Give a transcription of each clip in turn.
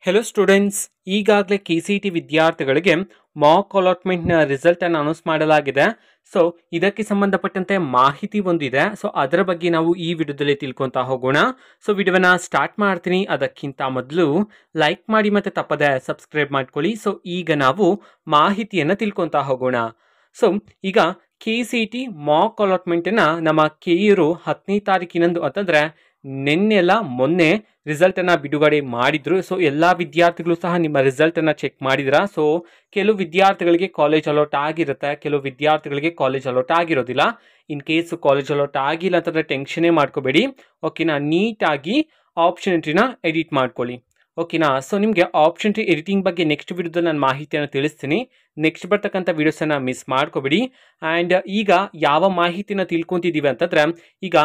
Hello students, ಈಗಾಗಲೇ KCET ವಿದ್ಯಾರ್ಥಿಗಳಿಗೆ Mach ಅಲಾಟ್ಮೆಂಟ್ನ ರಿಸಲ್ಟನ್ನು ಅನೌನ್ಸ್ ಮಾಡಲಾಗಿದೆ. ಸೊ ಇದಕ್ಕೆ ಸಂಬಂಧಪಟ್ಟಂತೆ ಮಾಹಿತಿ ಒಂದಿದೆ. ಸೊ ಅದರ ಬಗ್ಗೆ ನಾವು ಈ ವಿಡಿಯೋದಲ್ಲಿ ತಿಳ್ಕೊತಾ ಹೋಗೋಣ. ಸೊ ವಿಡಿಯೋನ ಸ್ಟಾರ್ಟ್ ಮಾಡ್ತೀನಿ. ಅದಕ್ಕಿಂತ ಮೊದಲು ಲೈಕ್ ಮಾಡಿ ಮತ್ತು ತಪ್ಪದೆ ಸಬ್ಸ್ಕ್ರೈಬ್ ಮಾಡ್ಕೊಳ್ಳಿ. ಸೊ ಈಗ ನಾವು ಮಾಹಿತಿಯನ್ನು ತಿಳ್ಕೊತಾ ಹೋಗೋಣ. ಸೊ ಈಗ KCET ಮಾಕ್ ಅಲಾಟ್ಮೆಂಟನ್ನು ನಮ್ಮ ಕೆಇರು 10ನೇ ತಾರೀಕಿನಂದು ಅಂತಂದರೆ ನಿನ್ನೆಲ್ಲ ಮೊನ್ನೆ ರಿಸಲ್ಟನ್ನು ಬಿಡುಗಡೆ ಮಾಡಿದ್ರು. ಸೊ ಎಲ್ಲ ವಿದ್ಯಾರ್ಥಿಗಳು ಸಹ ನಿಮ್ಮ ರಿಸಲ್ಟನ್ನು ಚೆಕ್ ಮಾಡಿದ್ರ. ಸೊ ಕೆಲವು ವಿದ್ಯಾರ್ಥಿಗಳಿಗೆ ಕಾಲೇಜ್ ಅಲಾಟ್ ಆಗಿರುತ್ತೆ, ಕೆಲವು ವಿದ್ಯಾರ್ಥಿಗಳಿಗೆ ಕಾಲೇಜ್ ಅಲಾಟ್ ಆಗಿರೋದಿಲ್ಲ. ಇನ್ ಕೇಸ್ ಕಾಲೇಜ್ ಅಲಾಟ್ ಆಗಿಲ್ಲ ಅಂತಂದರೆ ಟೆನ್ಷನ್ನೇ ಮಾಡ್ಕೋಬೇಡಿ. ಓಕೆನಾ, ನೀಟಾಗಿ ಆಪ್ಷನ್ ಎಂಟ್ರಿನ ಎಡಿಟ್ ಮಾಡ್ಕೊಳ್ಳಿ. ಓಕೆನಾ. ಸೊ ನಿಮಗೆ ಆಪ್ಷನ್ ಎಂಟ್ರಿ ಎಡಿಟಿಂಗ್ ಬಗ್ಗೆ ನೆಕ್ಸ್ಟ್ ವಿಡಿಯೋದಲ್ಲಿ ನಾನು ಮಾಹಿತಿಯನ್ನು ತಿಳಿಸ್ತೀನಿ. ನೆಕ್ಸ್ಟ್ ಬರ್ತಕ್ಕಂಥ ವಿಡಿಯೋಸನ್ನು ಮಿಸ್ ಮಾಡ್ಕೋಬೇಡಿ. ಆ್ಯಂಡ್ ಈಗ ಯಾವ ಮಾಹಿತಿನ ತಿಳ್ಕೊತಿದ್ದೀವಿ ಅಂತಂದರೆ, ಈಗ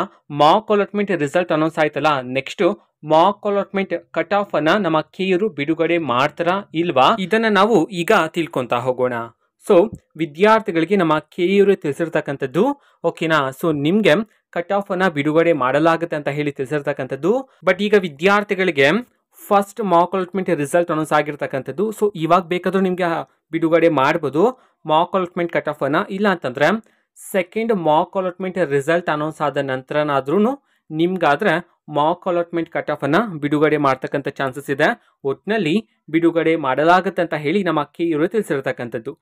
ಮಾಕ್ ಅಲಾಟ್ಮೆಂಟ್ ರಿಸಲ್ಟ್ ಅನೌನ್ಸ್ ಆಯ್ತಲ್ಲ, next Mach allotment cut off ಅನ್ನ ನಮ್ಮ ಕೆಇರು ಬಿಡುಗಡೆ ಮಾಡ್ತಾರಾ ಇಲ್ವಾ, ಇದನ್ನ ನಾವು ಈಗ ತಿಳ್ಕೊತಾ ಹೋಗೋಣ. ಸೊ ವಿದ್ಯಾರ್ಥಿಗಳಿಗೆ ನಮ್ಮ ಕೆಇರು ತಿಳಿಸಿರ್ತಕ್ಕಂಥದ್ದು. ಓಕೆನಾ. ಸೊ ನಿಮಗೆ ಕಟ್ ಆಫ್ ಅನ್ನ ಬಿಡುಗಡೆ ಮಾಡಲಾಗುತ್ತೆ ಅಂತ ಹೇಳಿ ತಿಳಿಸಿರ್ತಕ್ಕಂಥದ್ದು. ಬಟ್ ಈಗ ವಿದ್ಯಾರ್ಥಿಗಳಿಗೆ first Mach allotment result announce ಆಗಿರ್ತಕ್ಕಂಥದ್ದು. ಸೊ ಇವಾಗ ಬೇಕಾದರೂ ನಿಮಗೆ ಬಿಡುಗಡೆ ಮಾಡ್ಬೋದು ಮಾಕ್ ಅಲಾಟ್ಮೆಂಟ್ ಕಟ್ ಆಫ್ ಅನ್ನ. ಇಲ್ಲ ಅಂತಂದ್ರೆ second Mach allotment result announce ಆದ ನಂತರನಾದ್ರೂ ನಿಮ್ಗಾದ್ರೆ ಮಾಕ್ ಅಲಾಟ್ಮೆಂಟ್ ಕಟ್ ಆಫ್ ಅನ್ನ ಬಿಡುಗಡೆ ಮಾಡ್ತಕ್ಕಂಥ ಚಾನ್ಸಸ್ ಇದೆ. ಒಟ್ಟಿನಲ್ಲಿ ಬಿಡುಗಡೆ ಮಾಡಲಾಗುತ್ತೆ ಅಂತ ಹೇಳಿ ನಮ್ಮ ಕೆಇರು ತಿಳಿಸಿರ್ತಕ್ಕಂಥದ್ದು.